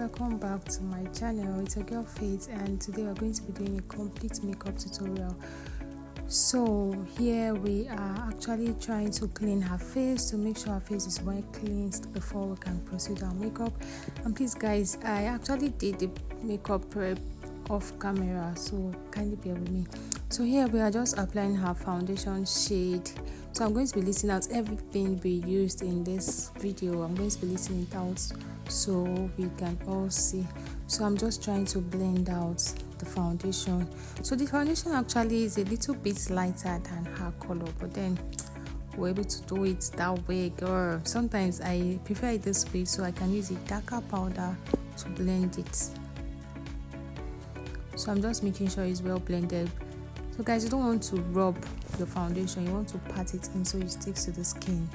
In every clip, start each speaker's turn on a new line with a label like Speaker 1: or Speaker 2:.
Speaker 1: welcome back to my channel. It's your girl Faith, and today we're going to be doing a complete makeup tutorial. So here we are actually trying to clean her face to make sure her face is well cleansed before we can proceed our makeup. And please guys, I actually did the makeup prep off camera, so kindly bear with me. So here we are just applying her foundation shade. So I'm going to be listing out everything we used in this video. I'm going to be listing it out so we can all see. So I'm just trying to blend out the foundation. So the foundation actually is a little bit lighter than her color, but then we're able to do it that way, girl. Sometimes I prefer it this way so I can use a darker powder to blend it. So I'm just making sure it's well blended. So guys, you don't want to rub your foundation, you want to pat it in so it sticks to the skin.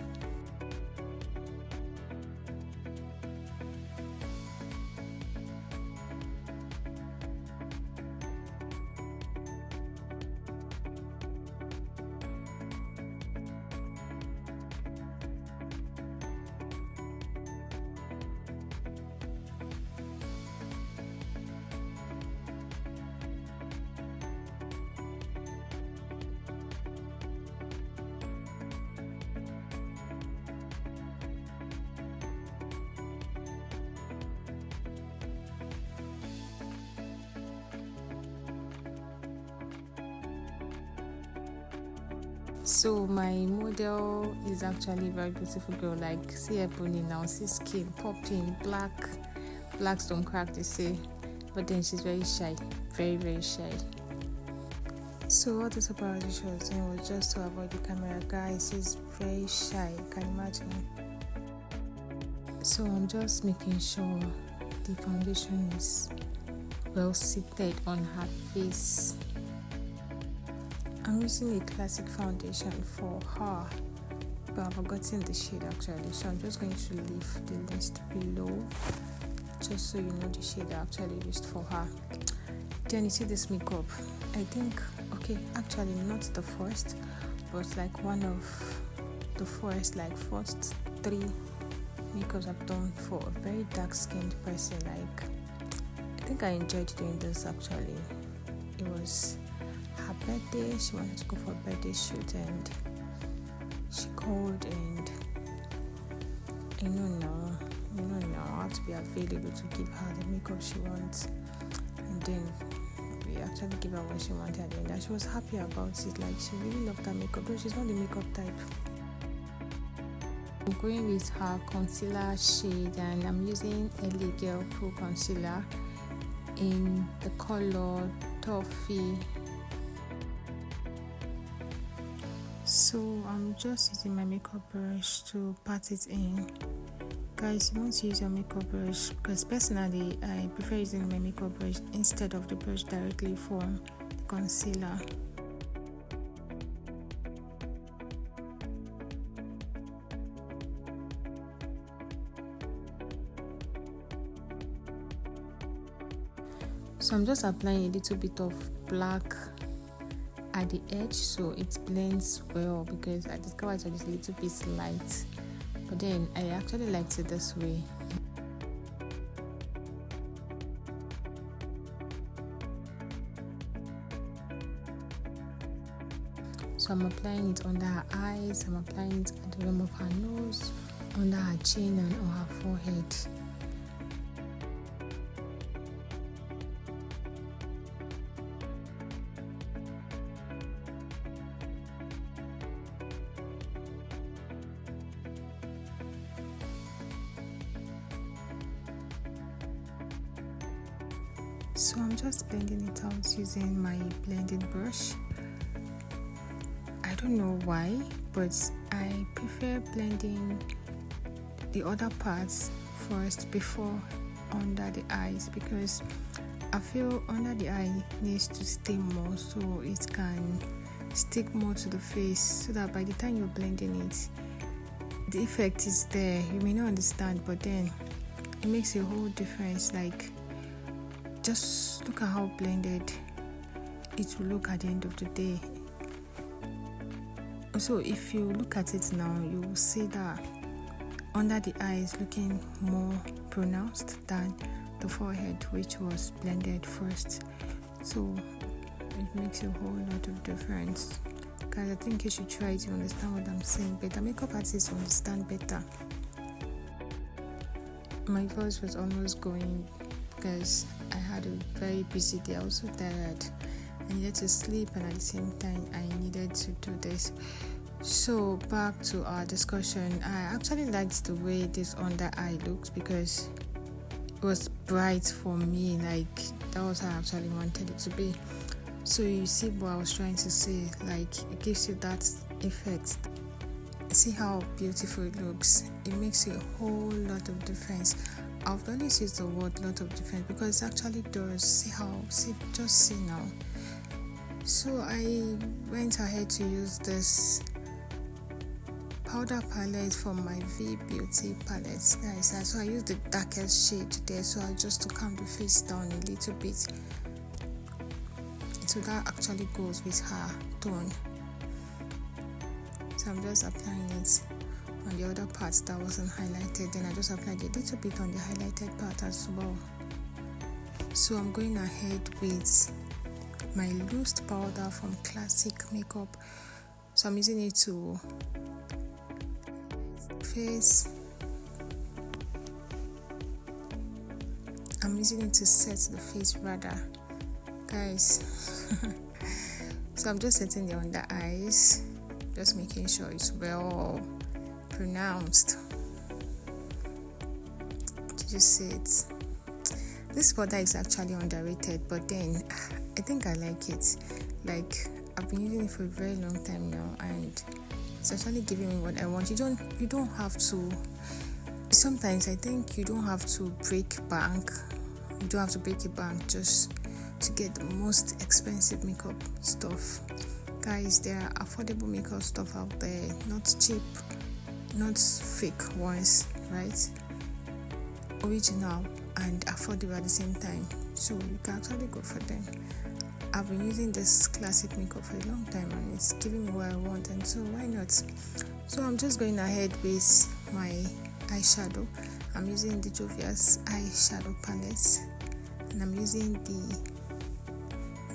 Speaker 1: So my model is actually a very beautiful girl. Like, see her pony now, see skin popping, blacks don't crack, they say, but then she's very shy, very shy. So what this paparazzi was doing was just to avoid the camera. Guys, she's very shy, you can imagine. So I'm just making sure the foundation is well seated on her face. I'm using a classic foundation for her, but I've forgotten the shade actually, so I'm just going to leave the list below just so you know the shade I actually used for her. Then you see this makeup, I think, okay, actually not the first, but like one of the first, like first 3 makeups I've done for a very dark skinned person. Like, I think I enjoyed doing this actually. It was her birthday, she wanted to go for a birthday shoot and she called, and you know now I have to be available to give her the makeup she wants, and then we actually gave her what she wanted, and she was happy about it. Like, she really loved that makeup, though she's not the makeup type. I'm going with her concealer shade, and I'm using LA Girl Pro Concealer in the color Toffee. So I'm just using my makeup brush to pat it in. Guys, you want to use your makeup brush, because personally I prefer using my makeup brush instead of the brush directly for the concealer. So I'm just applying a little bit of black at the edge so it blends well, because I discovered it was a little bit light, but then I actually liked it this way. So I'm applying it under her eyes, I'm applying it at the rim of her nose, under her chin and on her forehead. So I'm just blending it out using my blending brush. I don't know why, but I prefer blending the other parts first before under the eyes, because I feel under the eye needs to stay more so it can stick more to the face, so that by the time you're blending it, the effect is there. You may not understand, but then it makes a whole difference. Like, just look at how blended it will look at the end of the day. So if you look at it now, you will see that under the eye is looking more pronounced than the forehead, which was blended first. So it makes a whole lot of difference. Guys, I think you should try to understand what I'm saying better. Makeup artists understand better. My voice was almost going because I had a very busy day. I was so tired. I needed to sleep, and at the same time I needed to do this. So back to our discussion. I actually liked the way this under eye looked because it was bright for me. Like, that was how I actually wanted it to be. So you see what I was trying to say, like, it gives you that effect. See how beautiful it looks. It makes a whole lot of difference. I've always used the word lot of difference because it actually does. Just see now. So I went ahead to use this powder palette from my V Beauty palettes, guys. So I used the darkest shade there, so I just to calm the face down a little bit. So that actually goes with her tone. So I'm just applying it on the other parts that wasn't highlighted. Then I just applied a little bit on the highlighted part as well. So I'm going ahead with my loose powder from Classic Makeup. So I'm using it to face. I'm using it to set the face rather, guys. So I'm just setting the under eyes, just making sure it's well pronounced. Did you see it? This powder is actually underrated, but then I think I like it. Like, I've been using it for a very long time now, and it's actually giving me what I want. You don't have to. Sometimes I think you don't have to break bank. You don't have to break a bank just to get the most expensive makeup stuff. Guys, there are affordable makeup stuff out there, not cheap, not fake ones, right? Original and affordable at the same time. So you can actually go for them. I've been using this Classic Makeup for a long time, and it's giving me what I want, and so why not? So I'm just going ahead with my eyeshadow. I'm using the Juvias eyeshadow palette, and I'm using the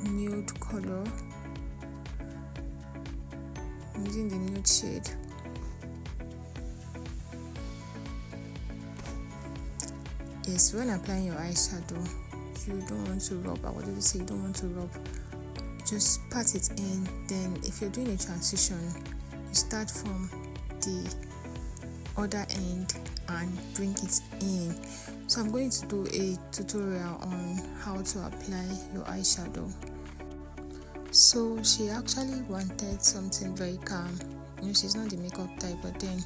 Speaker 1: nude color. I'm using the nude shade. Yes, when applying your eyeshadow, you don't want to rub. What did you say? You don't want to rub. Just pat it in. Then, if you're doing a transition, you start from the other end and bring it in. So I'm going to do a tutorial on how to apply your eyeshadow. So she actually wanted something very calm. She's not the makeup type, but then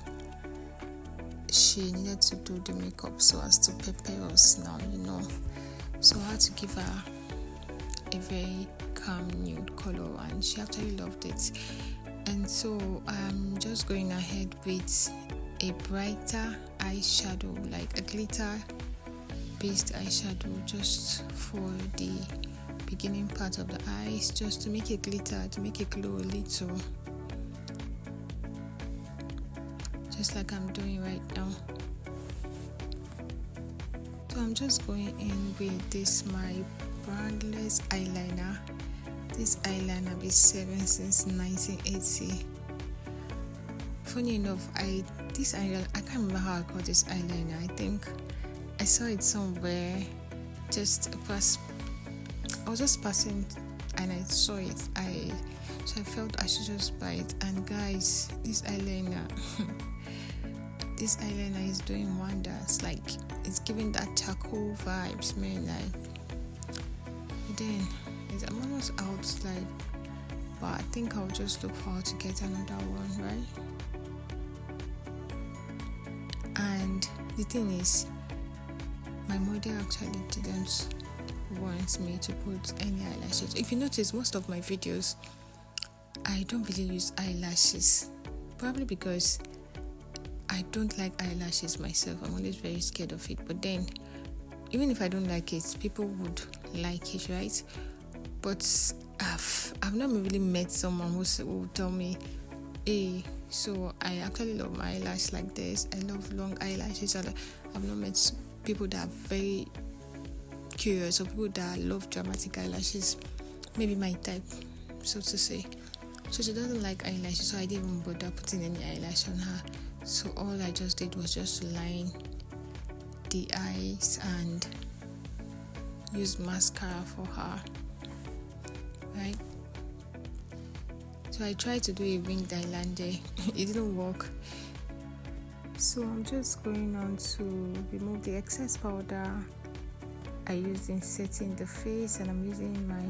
Speaker 1: she needed to do the makeup so as to prepare us now, So I had to give her a very calm nude color, and she actually loved it. And so I'm just going ahead with a brighter eyeshadow, like a glitter based eyeshadow, just for the beginning part of the eyes, just to make it glitter, to make it glow a little, just like I'm doing right now. So I'm just going in with this my Brandless eyeliner. This eyeliner been serving since 1980. Funny enough, I can't remember how I got this eyeliner. I think I saw it somewhere. I was just passing and I saw it. So I felt I should just buy it. And guys, this eyeliner this eyeliner is doing wonders. Like, it's giving that charcoal vibes, man. Like, then I'm almost out, like, but I think I'll just look forward to get another one, right? And the thing is, my model actually didn't want me to put any eyelashes. If you notice, most of my videos, I don't really use eyelashes, probably because I don't like eyelashes myself. I'm always very scared of it. But then, even if I don't like it, people would like it, right? But I've not really met someone who will tell me, hey, so I actually love my eyelash like this. I love long eyelashes. I've not met people that are very curious, or people that love dramatic eyelashes, maybe my type, so to say. So she doesn't like eyelashes, so I didn't even bother putting any eyelash on her. So all I just did was just to line the eyes and use mascara for her, right? So I tried to do a winged eyeliner. It didn't work. So I'm just going on to remove the excess powder I used in setting the face, and I'm using my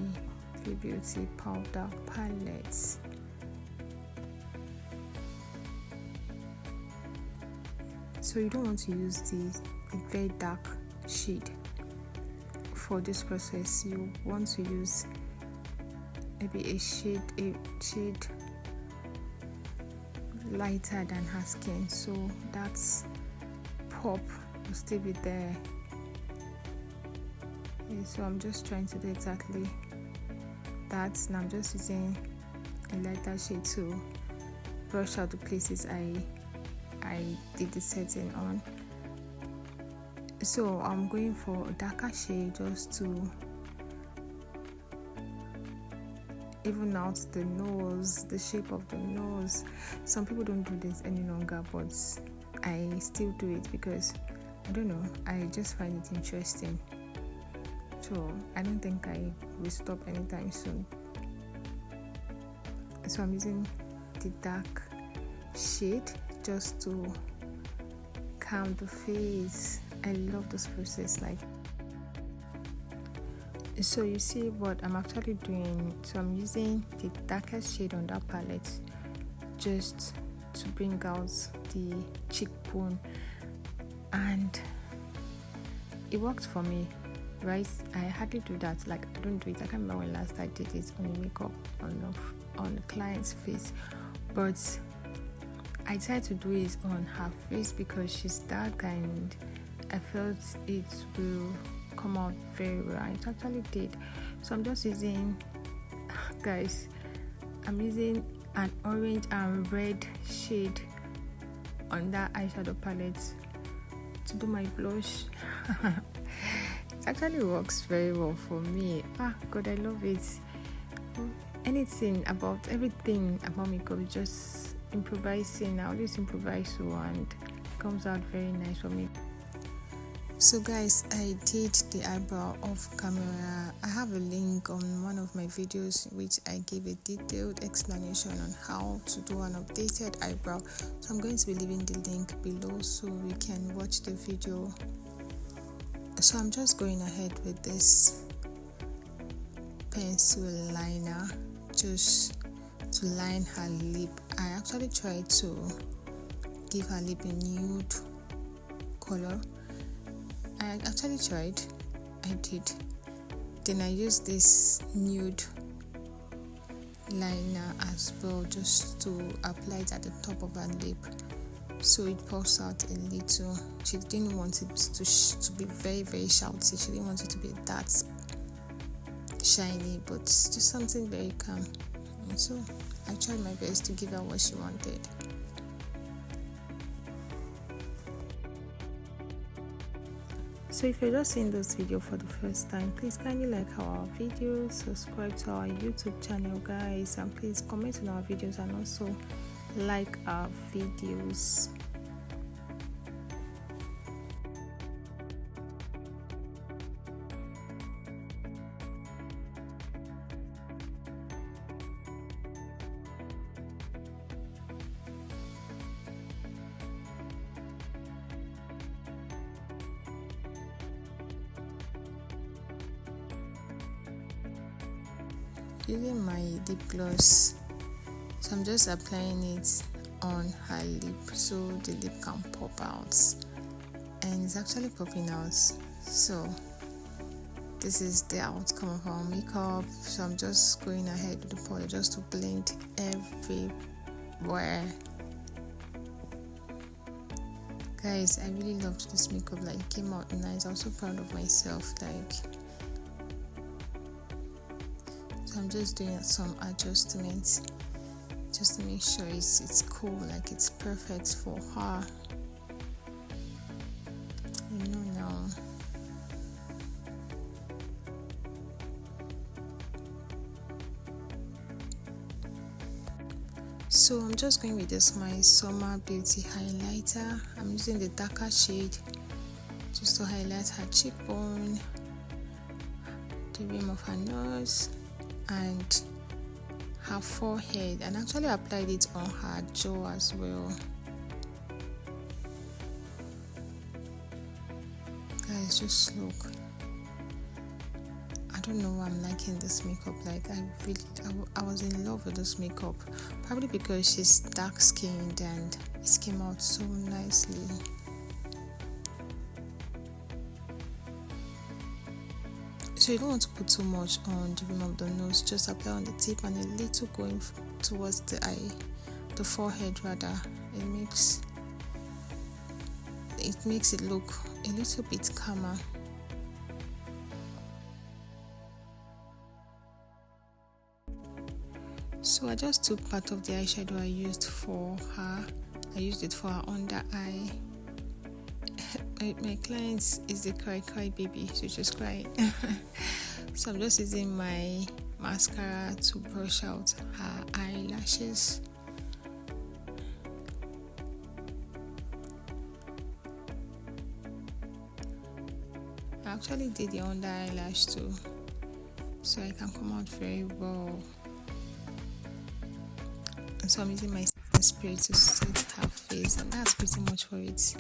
Speaker 1: Beauty powder palette. So you don't want to use the very dark shade for this process. You want to use maybe a shade lighter than her skin, so that's pop will still be there. Okay, so I'm just trying to do exactly that. Now I'm just using a lighter shade to brush out the places I did the setting on. So I'm going for a darker shade just to even out the nose, the shape of the nose. Some people don't do this any longer, but I still do it because I don't know, I just find it interesting. So I don't think I will stop anytime soon. So I'm using the dark shade just to calm the face. I love this process. So you see what I'm actually doing. So I'm using the darkest shade on that palette just to bring out the cheekbone, and it worked for me, right? I hardly do that. I don't do it. I can't remember when last I did it on makeup on a client's face, but I tried to do it on her face because she's dark and I felt it will come out very well. It actually did. So I'm just using, guys, I'm using an orange and red shade on that eyeshadow palette to do my blush. It actually works very well for me. God, I love it. Everything about makeup is just improvising. I always improvise, and it comes out very nice for me. So guys, I did the eyebrow off camera. I have a link on one of my videos which I gave a detailed explanation on how to do an updated eyebrow. So I'm going to be leaving the link below so you can watch the video. So I'm just going ahead with this pencil liner just to line her lip. I actually tried to give her lip a nude color. I did. Then I used this nude liner as well just to apply it at the top of her lip so it pops out a little. She didn't want it to be very, very shouty. She didn't want it to be that shiny, but just something very calm. And so I tried my best to give her what she wanted. So if you're just seeing this video for the first time, please kindly like our videos, subscribe to our YouTube channel, guys, and please comment on our videos and also like our videos. Using my lip gloss, so I'm just applying it on her lip so the lip can pop out, and it's actually popping out. So this is the outcome of our makeup. So I'm just going ahead with the powder just to blend everywhere. Guys, I really loved this makeup. It came out nice. I was so proud of myself. So I'm just doing some adjustments just to make sure it's cool, it's perfect for her. Now. So I'm just going with this my Summer Beauty highlighter. I'm using the darker shade just to highlight her cheekbone, the rim of her nose, and her forehead, and actually applied it on her jaw as well. Guys, just look. I don't know why I'm liking this makeup. Like I was in love with this makeup, probably because she's dark skinned and it came out so nicely. So you don't want to put too much on the rim of the nose, just apply on the tip and a little going towards the eye, the forehead rather. It makes it look a little bit calmer. So I just took part of the eyeshadow I used for her. I used it for her under eye. My client is the cry baby, so she's crying. So I'm just using my mascara to brush out her eyelashes. I actually did the under eyelash too, so I can come out very well. And so I'm using my spray to set her face, and that's pretty much for it.